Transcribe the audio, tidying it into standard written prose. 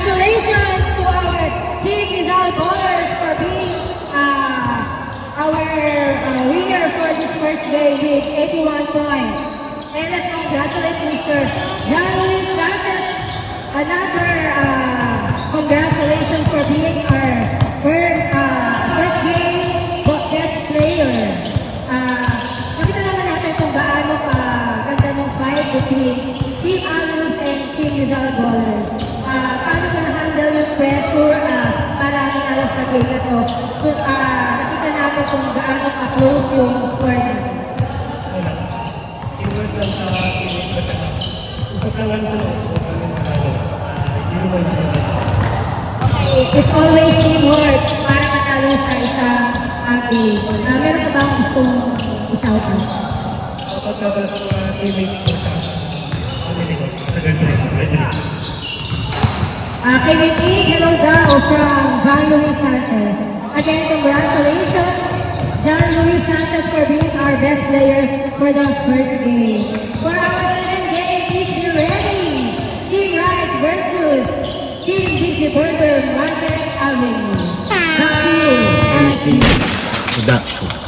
Congratulations to our Team Rizal Ballers for being our winner for this first game with 81 points. And let's congratulate Mr. John Luis Sanchez. Another congratulations for being our first game best player. Nakita naman natin kung gaano ka ganda ng fight between Team Alus and Team Rizal Ballers. Paano ka na-handle yung pressure para alas na game na to? So, nakita natin kung gaano ka-close yung score natin. Wala. Teamwork lang sa teammate ko siya. Usap lang lang sa loob. Hindi naman yun. Okay, it's always teamwork para matalo sa isang game. Meron ka ba ang gustong i-shout out? Dapat ka ba sa teammate ko siya? Kinitig, hello daw from John Luis Sanchez. Again, congratulations, John Luis Sanchez, for being our best player for the first game. For our second game, please be ready. Team Rice versus Team Dixie Burger Market Avenue. Thank you, MC. Production.